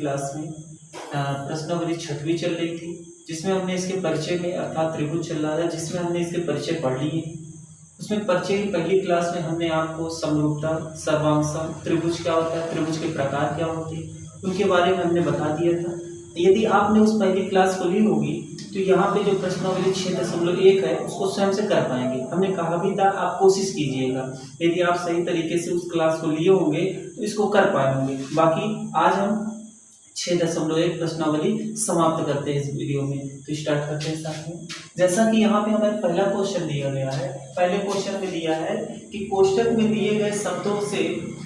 Class में प्रश्नावली 6वीं चल रही थी, जिसमें हमने इसके परिचय में अर्थात त्रिभुज चल रहा था, जिसमें हमने इसके परिचय पढ़ लिए। उसमें परिचय की पहली क्लास में हमने आपको समरूपता, सर्वांशम, त्रिभुज क्या होता है, त्रिभुज के प्रकार क्या होते हैं, उनके बारे में हमने बता दिया था। यदि आपने उस पहली क्लास को ली होगी तो यहाँ पे जो प्रश्नावली 6.1 है उसको स्वयं से कर पाएंगे। हमने कहा भी था आप कोशिश कीजिएगा, यदि आप सही तरीके से उस क्लास को लिए होंगे तो इसको कर पाए होंगे। बाकी आज हम 6.1 प्रश्नावली समाप्त करते हैं इस वीडियो में। तो स्टार्ट करते हैं साथ में। जैसा कि यहाँ पे हमें पहला क्वेश्चन दिया गया है, पहले क्वेश्चन में दिया है कि कोष्टक में दिए गए शब्दों से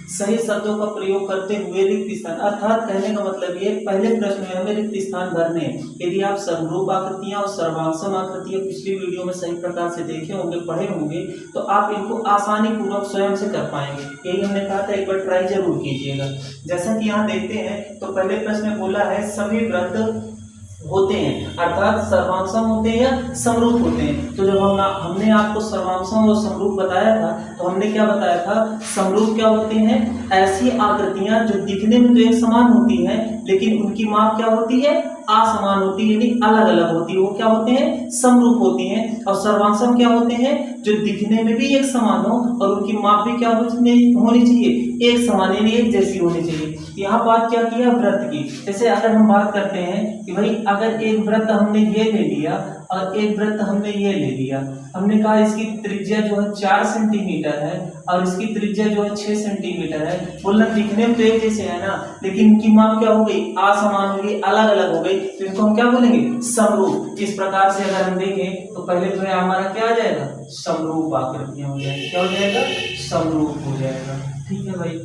सही शब्दों का प्रयोग करते हुए रिक्त स्थान, अर्थात कहने का मतलब ये पहले प्रश्न में हमें रिक्त स्थान भरने हैं। यदि आप समरूप आकृतियां और सर्वांशम आकृतियां पिछली वीडियो में सही प्रकार से देखे होंगे, पढ़े होंगे, तो आप इनको आसानी पूर्वक स्वयं से कर पाएंगे। यही हमने कहा था, एक बार ट्राई जरूर कीजिएगा। जैसा कि यहाँ देखते हैं तो पहले प्रश्न में बोला है सभी वृत्त होते हैं, अर्थात सर्वांशम होते हैं या समरूप होते हैं। तो जब हमने आपको सर्वांशम और समरूप बताया था तो हमने क्या बताया था, समरूप क्या होते हैं, ऐसी आकृतियां जो दिखने में तो एक समान होती हैं लेकिन उनकी माप क्या होती है, असमान होती है, यानी अलग अलग होती है, वो क्या होते हैं, समरूप होती हैं। और सर्वांशम क्या होते हैं, जो दिखने में भी एक समान हो और उनकी माप भी क्या होनी चाहिए, एक समान, यानी एक जैसी होनी चाहिए। यहाँ बात क्या किया, वृत्त की। जैसे अगर हम बात करते हैं कि भाई अगर एक वृत्त हमने ये ले लिया और एक वृत्त हमने ये ले लिया, हमने कहा इसकी त्रिज्या जो है 4 सेंटीमीटर है और इसकी त्रिज्या जो है 6 सेंटीमीटर है। बोलना दिखने में तो एक जैसे है ना, लेकिन इनकी माप क्या हो गई, असमान हो गई, अलग अलग हो गई, तो इनको हम क्या बोलेंगे, समरूप। इस प्रकार से अगर हम देखें तो पहले जो है हमारा क्या आ जाएगा, समरूप आकृतियां हो जाएगी। क्या हो जाएगा, समरूप हो जाएगा। ठीक है भाई,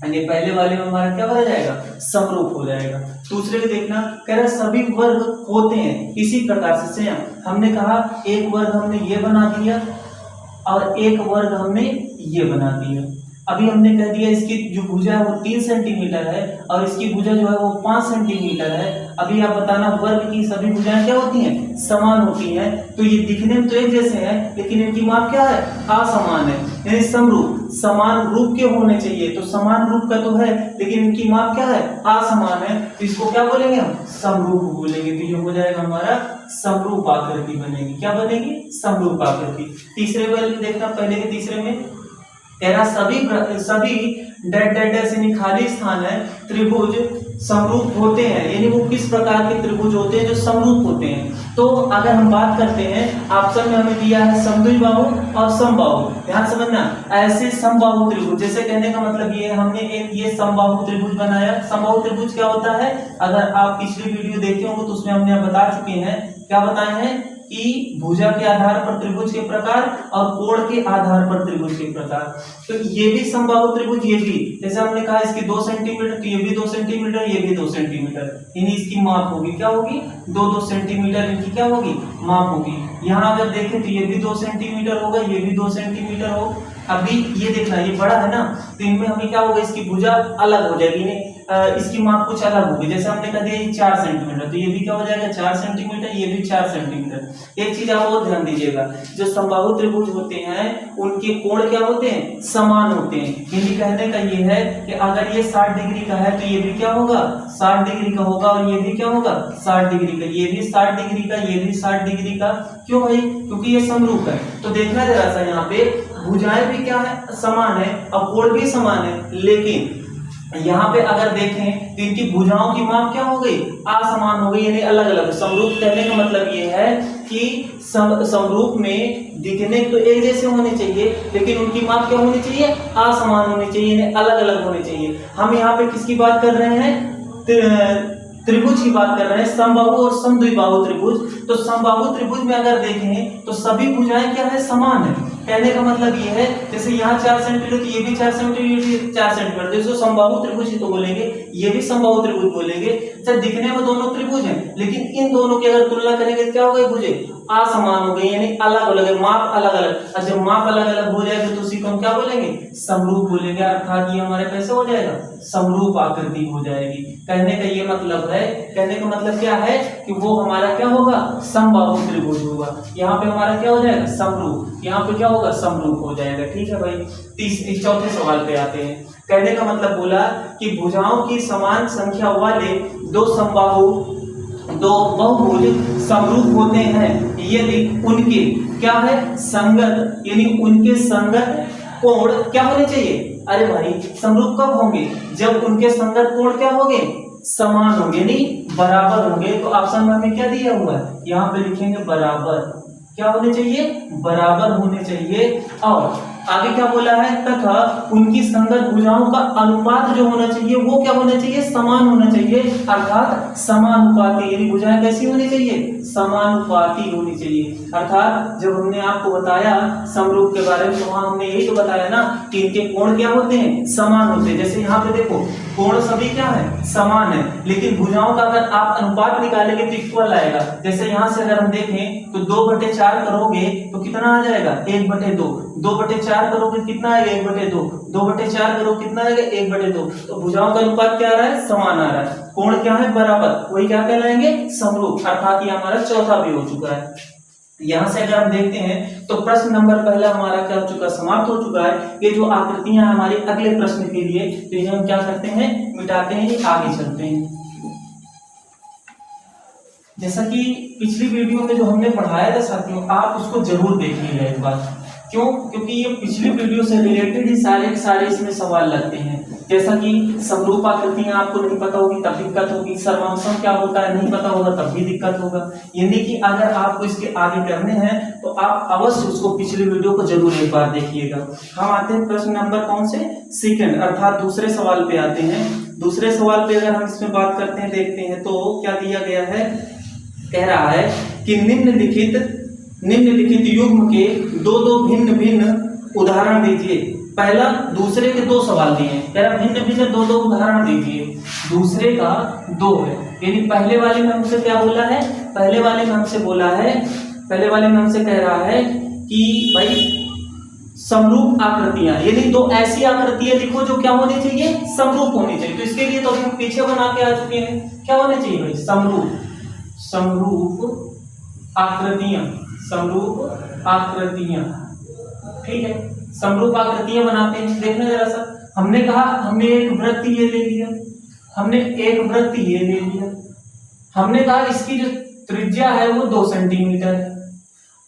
यानी पहले वाले में हमारा क्या हो जाएगा, समरूप हो जाएगा। दूसरे को देखना, कह रहा सभी वर्ग होते हैं इसी प्रकार से सेम। हमने कहा एक वर्ग हमने ये बना दिया और एक वर्ग हमने ये बना दिया। अभी हमने कह दिया इसकी जो भुजा है वो 3 सेंटीमीटर है और इसकी भुजा जो है वो 5 सेंटीमीटर है। अभी आप बताना वर्ग की सभी भुजाएं क्या होती हैं, समान होती हैं। तो ये दिखने में तो एक जैसे हैं लेकिन इनकी माप क्या है, असमान है, यानी समरूप। समान रूप के होने चाहिए, तो समान रूप का तो है लेकिन इनकी माप क्या है, असमान है, तो इसको क्या बोलेंगे हम, समरूप बोलेंगे। तो ये हो जाएगा हमारा समरूप आकृति बनेगी। क्या बनेगी, समरूप आकृति। तीसरे वाले में देखना, पहले के तीसरे में कह रहा सभी डेड यानी खाली स्थान है त्रिभुज समरूप होते हैं, यानी वो किस प्रकार के त्रिभुज होते हैं जो समरूप होते हैं। तो अगर हम बात करते हैं, ऑप्शन में हमें दिया है समद्विबाहु और समबाहु। ध्यान समझना, ऐसे समबाहु त्रिभुज, जैसे कहने का मतलब ये हमने एक ये समबाहु त्रिभुज बनाया। समबाहु त्रिभुज क्या होता है, अगर आप पिछली वीडियो देखे होंगे तो उसमें हमने बता चुके हैं, क्या बताए हैं कि भुजा के आधार पर त्रिभुज के प्रकार और कोण के आधार पर त्रिभुज के प्रकार। तो ये भी समबाहु त्रिभुज, ये भी जैसे हमने कहा इसकी 2 सेंटीमीटर, तो ये भी 2 सेंटीमीटर, ये भी 2 सेंटीमीटर, यानी इसकी माप होगी क्या होगी, 2-2 सेंटीमीटर इनकी क्या होगी, माप होगी। यहाँ अगर देखें तो ये भी 2 सेंटीमीटर होगा, ये भी 2 सेंटीमीटर हो। अभी ये देखना, ये बड़ा है ना, तो इनमें हमें क्या होगा, इसकी भुजा अलग हो जाएगी, इसकी माप कुछ अलग होगी। जैसे हमने कहा दिया 4 सेंटीमीटर, तो ये भी क्या हो जाएगा 4 सेंटीमीटर, ये भी 4 सेंटीमीटर। एक चीज आप और ध्यान दीजिएगा, जो समबाहु त्रिभुज होते हैं उनके कोण क्या होते हैं, समान होते हैं। यानी कहने का ये है कि अगर ये 60 डिग्री का है तो ये भी क्या होगा, 60 डिग्री का होगा, और ये भी क्या होगा, 60 डिग्री का, ये भी 60 डिग्री का, ये भी 60 डिग्री का। क्यों भाई, क्योंकि ये समरूप है। तो देखना जरा सा, यहाँ पे भुजाएं भी क्या है, समान है और कोण भी समान है, लेकिन यहाँ पे अगर देखें तो इनकी भुजाओं की माप क्या हो गई, असमान हो गई, यानी अलग अलग। समरूप कहने का मतलब ये है कि समरूप में दिखने तो एक जैसे होने चाहिए लेकिन उनकी माप क्या होनी चाहिए, असमान होनी चाहिए, यानी अलग अलग होनी चाहिए। हम यहाँ पे किसकी बात कर रहे हैं, त्रिभुज की बात कर रहे हैं, समबाहु और समद्विबाहु त्रिभुज। तो समबाहु त्रिभुज में अगर देखें तो सभी भुजाएं क्या है, समान है। कहने का मतलब ये है, जैसे यहाँ 4 सेंटीमीटर, तो ये भी 4 सेंटीमीटर, 4 सेंटीमीटर, जैसे समबाहु त्रिभुज ही तो बोलेंगे, ये भी समबाहु त्रिभुज बोलेंगे। अच्छा, दिखने में दोनों त्रिभुज हैं लेकिन इन दोनों की अगर तुलना करेंगे तो क्या हो गई, भुजें असमान हो गई, यानी अलग अलग है, माप अलग अलग। और जब माप अलग अलग हो जाएगा तो उसी को हम क्या बोलेंगे, समरूप बोलेंगे। अर्थात ये हमारे कैसे हो जाएगा, समरूप आकृति हो जाएगी। कहने का ये मतलब है, कहने का मतलब क्या है कि वो हमारा क्या होगा, समबाहु त्रिभुज होगा। यहाँ पे हमारा क्या हो जाएगा, समरूप, यहाँ पे क्या होगा, समरूप हो जाएगा। ठीक है भाई, चौथे सवाल पे आते हैं। कहने का मतलब बोला कि भुजाओं की समान संख्या वाले दो समबाहु दो बहुभुज समरूप होते हैं यदि उनके क्या है संगत, यानी उनके संगत कोण क्या होने चाहिए। अरे भाई समरूप कब होंगे, जब उनके संगत कोण क्या होंगे, समान होंगे, नहीं बराबर होंगे। तो ऑप्शन में हमें क्या दिया हुआ है, यहाँ पे लिखेंगे बराबर, क्या होने चाहिए, बराबर होने चाहिए। और आगे क्या बोला है, तथा उनकी संगत भुजाओं का अनुपात जो होना चाहिए वो क्या होना चाहिए, समान होना चाहिए, अर्थात समानुपाती, यानी भुजाएं कैसी होनी चाहिए, समानुपाती होनी चाहिए। अर्थात जब हमने आपको बताया समरूप के बारे में तो वहां हमने यही तो बताया ना कि इनके कोण क्या होते हैं, समान होते हैं। जैसे यहाँ पे देखो कोण सभी क्या है, समान है, लेकिन भुजाओं का अगर आप अनुपात निकालेंगे तो इक्वल आएगा। जैसे यहाँ से अगर हम देखें तो 2/4 करोगे तो कितना आ जाएगा, 1/2, 2/4 करोगे कितना आएगा, 1/2, 2/4 करो कितना आएगा, 1/2। तो भुजाओं का अनुपात क्या आ रहा है, समान आ रहा है, कोण क्या है, बराबर, वही क्या कहलाएंगे, समरूप। अर्थात ये हमारा चौथा भी हो चुका है। यहाँ से अगर हम देखते हैं तो प्रश्न नंबर पहला हमारा क्या हो चुका, समाप्त हो चुका है। ये जो आकृतियां हमारे अगले प्रश्न के लिए, तो ये हम क्या करते हैं, मिटाते हैं, आगे चलते हैं। जैसा कि पिछली वीडियो में जो हमने पढ़ाया था साथियों, आप उसको जरूर देखिएगा एक बार। क्यों, क्योंकि ये पिछली वीडियो से रिलेटेड ही सारे इसमें सवाल लगते हैं। जैसा कि समरूप आकृतियां आपको नहीं पता होगी तब दिक्कत होगी, सर्वांशम क्या होता है नहीं पता होगा तब भी दिक्कत होगा। यानी कि अगर आपको इसके आगे करने हैं तो आप अवश्य उसको पिछली वीडियो को जरूर एक बार देखिएगा। हम आते हैं प्रश्न नंबर कौन से, सेकंड, अर्थात दूसरे सवाल पे आते हैं। दूसरे सवाल पे अगर हम इसमें बात करते हैं, देखते हैं तो क्या दिया गया है, कह रहा है कि निम्नलिखित युग्म के दो भिन्न भिन्न उदाहरण दीजिए। पहला दूसरे के दो सवाल दिए हैं, कह रहा भिन्न भिन्न दो उदाहरण दीजिए। दूसरे का 2 है, यानी पहले वाले में हमसे क्या बोला है, पहले वाले में हमसे कह रहा है कि भाई समरूप आकृतियां, यानी 2 ऐसी आकृतियां लिखो जो क्या होनी चाहिए, समरूप होनी चाहिए। तो इसके लिए तो हम पीछे बना के आ चुके हैं, क्या होने चाहिए भाई, समरूप आकृतियां, ठीक है। समरूप आकृतियां बनाते हैं, देखना जरा सा। हमने कहा हमने एक वृत्त ये ले लिया, हमने कहा इसकी जो त्रिज्या है वो 2 सेंटीमीटर है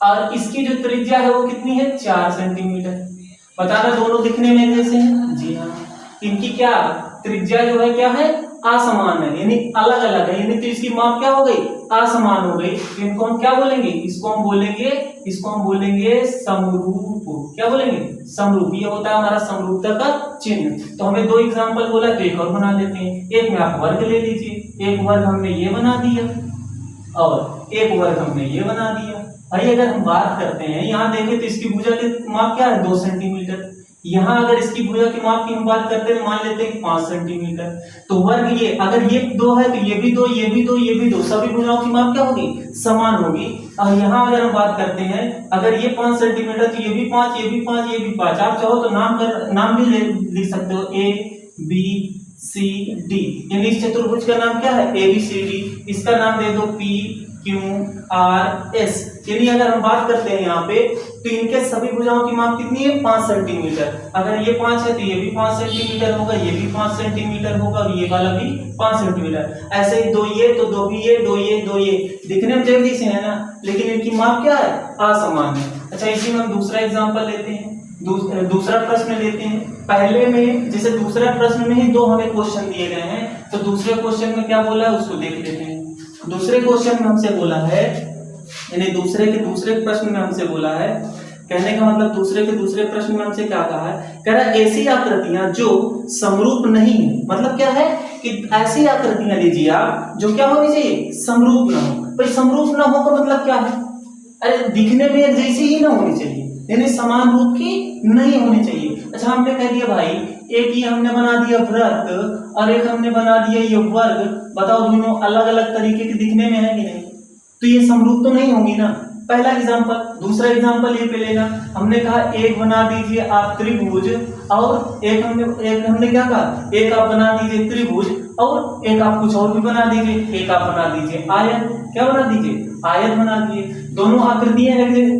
और इसकी जो त्रिज्या है वो कितनी है, 4 सेंटीमीटर। बताना दोनों दिखने में जैसे हैं, जी हाँ। इनकी क्या त्रिज्या जो है क्या है, असमान है, यानी अलग अलग है, यानी तो इसकी माप क्या हो गई, असमान हो गई। इनको हम क्या बोलेंगे, इसको हम बोलेंगे समरूप। क्या बोलेंगे, समरूप। ये होता है हमारा समरूपता का चिन्ह। तो हमें 2 एग्जांपल बोला तो एक और बना लेते हैं। एक में आप वर्ग ले लीजिए, एक वर्ग हमने ये बना दिया और एक वर्ग हमने ये बना दिया। भाई अगर हम बात करते हैं, यहाँ देखें तो इसकी भुजा की माप क्या है, 2 सेंटीमीटर। यहाँ अगर इसकी भुजा की माप की हम बात करते हैं, मान लेते हैं 5 सेंटीमीटर। तो वर्ग ये, अगर ये 2 है तो ये भी 2, ये भी 2, ये भी 2, सभी भुजाओं की माप क्या होगी, समान होगी। और यहाँ अगर हम बात करते हैं, अगर ये 5 सेंटीमीटर तो ये भी 5, ये भी 5, ये भी 5। आप चाहो तो नाम भी लिख सकते हो, ABCD, यानी इस चतुर्भुज का नाम क्या है, ABCD। इसका नाम दे दो PQRS। यानी अगर हम बात करते हैं यहाँ पे तो इनके सभी भुजाओं की माप कितनी है, 5 सेंटीमीटर। अगर ये 5 है तो ये भी 5 सेंटीमीटर होगा, ये भी 5 सेंटीमीटर होगा और ये वाला भी 5 सेंटीमीटर। ऐसे ही 2 ये तो 2 भी ये, 2 ये, 2 ये, दिखने में जल्दी से है ना, लेकिन इनकी माप क्या है, असमान है। अच्छा, इसी में हम दूसरा एग्जाम्पल लेते हैं, दूसरा प्रश्न लेते हैं। पहले में जैसे दूसरा प्रश्न में ही 2 हमें क्वेश्चन दिए गए हैं, तो दूसरे क्वेश्चन में क्या बोला है उसको देख लेते हैं। दूसरे क्वेश्चन में हमसे बोला है, यानी दूसरे प्रश्न में हमसे बोला है, कहने का मतलब दूसरे प्रश्न में हमसे क्या कहा है, कह रहा है ऐसी आकृतियां जो समरूप नहीं है। मतलब क्या है कि ऐसी आकृतियां लीजिए आप जो क्या होनी चाहिए, समरूप ना हो। भाई समरूप ना हो का मतलब क्या है, अरे दिखने में एक जैसी ही ना होनी चाहिए, यानी समान रूप की नहीं होनी चाहिए। अच्छा, हमने कह दिया भाई एक ये हमने बना दिया वृत्त और एक हमने बना दिया ये वर्ग। बताओ दोनों अलग अलग तरीके के दिखने में है कि नहीं, तो ये समरूप तो नहीं होंगी ना। पहला एग्जांपल, दूसरा एग्जांपल ये पे लेना। हमने कहा एक बना दीजिए आप त्रिभुज और एक हमने क्या कहा, एक आप बना दीजिए त्रिभुज और एक आप कुछ और भी बना दीजिए, एक आप बना दीजिए आयत। क्या बना दीजिए, आयत बना दीजिए। दोनों आकृतियां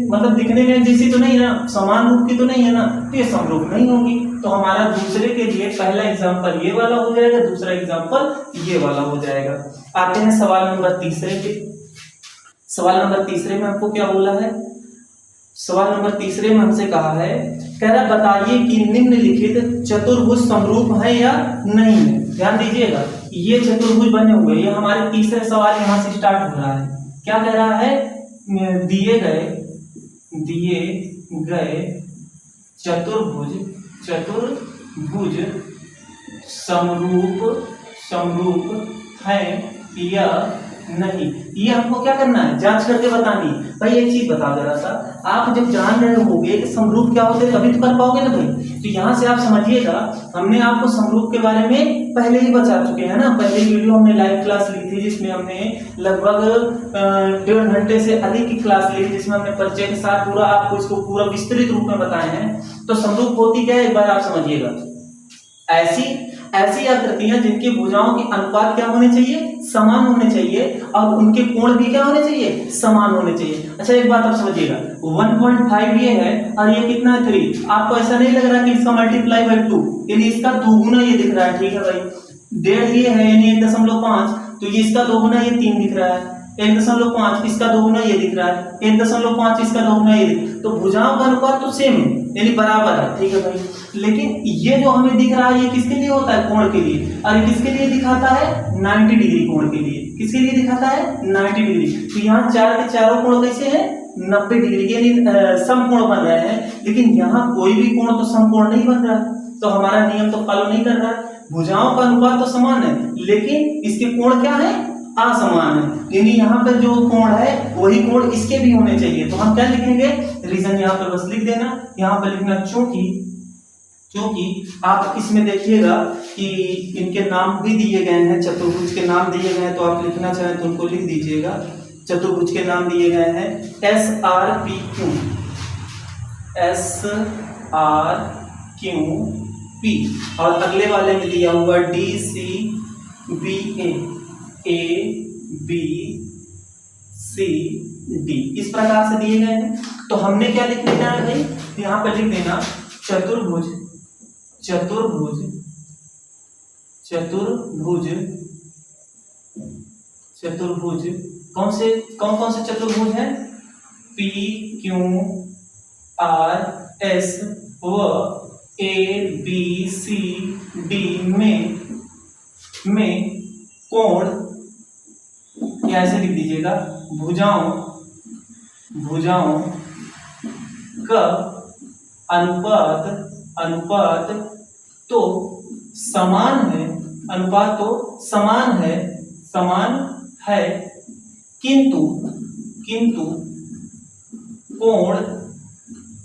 मतलब दिखने में जैसी तो नहीं है ना, समान रूप की तो नहीं है ना, तो ये समरूप नहीं होगी। तो हमारा दूसरे के लिए पहला एग्जांपल ये वाला हो जाएगा, दूसरा एग्जांपल ये वाला हो जाएगा। आते हैं सवाल नंबर तीसरे पे। सवाल नंबर तीसरे में हमको क्या बोला है? सवाल नंबर तीसरे में हमसे कहा है, कह रहा बताइए कि निम्नलिखित चतुर्भुज समरूप है या नहीं है। ध्यान दीजिएगा, ये चतुर्भुज बने हुए, ये हमारे तीसरे सवाल यहाँ से स्टार्ट हो रहा है। क्या कह रहा है? दिए गए चतुर्भुज समरूप है या नहीं। ये हमको क्या करना है? जांच करके बतानी है। भाई एक चीज बता जरा सा, आप जब जान रहे होगे कि समरूप क्या होते हैं तभी तो कर पाओगे ना भाई। तो यहाँ से आप समझिएगा, हमने आपको समरूप के बारे में पहले ही बता चुके हैं ना। पहले वीडियो हमने लाइव क्लास ली थी, जिसमें हमने लगभग 1.5 घंटे से अधिक की क्लास ली, जिसमें हमने परिचय के साथ पूरा आपको इसको पूरा विस्तृत रूप में बताए हैं। तो समरूप होती क्या है एक बार आप समझिएगा, ऐसी आकृतियां जिनकी भुजाओं के अनुपात क्या होने चाहिए? समान होने चाहिए, और उनके कोण भी क्या होने चाहिए? समान होने चाहिए। अच्छा एक बात आप समझिएगा, 1.5 ये है और ये कितना है 3। आपको ऐसा नहीं लग रहा कि इसका मल्टीप्लाई बाय 2 यानी इसका दोगुना ये दिख रहा है, ठीक है भाई। 1.5 ये है यानी 1.5, तो ये इसका दोगुना ये 3 दिख रहा है। 1.5 इसका दोगुना ये दिख रहा है, 1.5 इसका दोगुना ये दिख, तो भुजाओं का अनुपात तो सेम है यानी बराबर है, ठीक है भाई। लेकिन ये जो हमें दिख रहा है ये किसके लिए होता है? कोण के लिए। और ये किसके लिए दिखाता है? 90 डिग्री कोण के लिए। किसके लिए दिखाता है? 90 डिग्री। तो यहाँ चार के चारों कोण कैसे हैं? 90 डिग्री के, यानी समकोण बन रहे हैं। लेकिन यहाँ कोई भी कोण तो समकोण नहीं बन रहा, तो हमारा नियम तो फॉलो नहीं कर रहा है। भुजाओं का अनुपात तो समान है, लेकिन इसके कोण क्या है? असमान है। यानी यहाँ पर जो कोण है वही कोण इसके भी होने चाहिए। तो हम क्या लिखेंगे? रीजन यहाँ पर बस लिख देना, यहाँ पर लिखना क्योंकि आप इसमें देखिएगा कि इनके नाम भी दिए गए हैं, चतुर्भुज के नाम दिए गए हैं, तो आप लिखना चाहें तो उनको लिख दीजिएगा। चतुर्भुज के नाम दिए गए हैं SRPQ और अगले वाले में दिया हुआ DCBA ABCD, इस प्रकार से दिए गए हैं। तो हमने क्या लिख देना है भाई? यहाँ पर लिख देना चतुर्भुज कौन से चतुर्भुज हैं? PQRS व ABCD में कोण कैसे लिख दीजिएगा? भुजाओं का अनुपात तो समान है, किंतु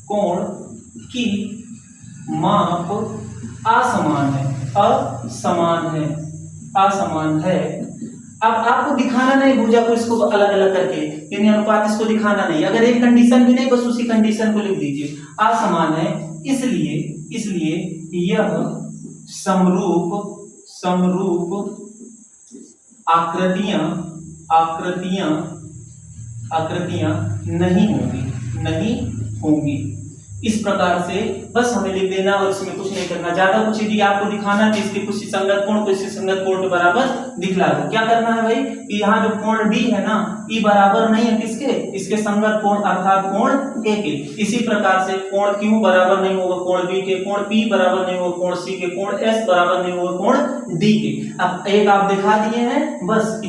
कोण की माप असमान है। अब आपको दिखाना नहीं भुजा को, इसको अलग अलग करके, यानी अनुपात इसको दिखाना नहीं। अगर एक कंडीशन भी नहीं, बस उसी कंडीशन को लिख दीजिए, असमान है, इसलिए यह समरूप आकृतियां नहीं होंगी। इस प्रकार से बस हमें लिख देना और इसमें कुछ नहीं करना, ज्यादा कुछ यदि आपको दिखाना कि इसके कुछ संगत कोण को इसके संगत कोण के बराबर दिखला दो। क्या करना है भाई कि यहाँ जो कोण D है ना, ई बराबर नहीं है किसके? इसके संगत कोण अर्थात कोण A के। इसी प्रकार से कोण Q बराबर नहीं होगा कोण B के, कोण P बराबर नहीं होगा कोण C के, कोण S बराबर नहीं होगा कोण D के। अब एक आप दिखा दिए हैं बस।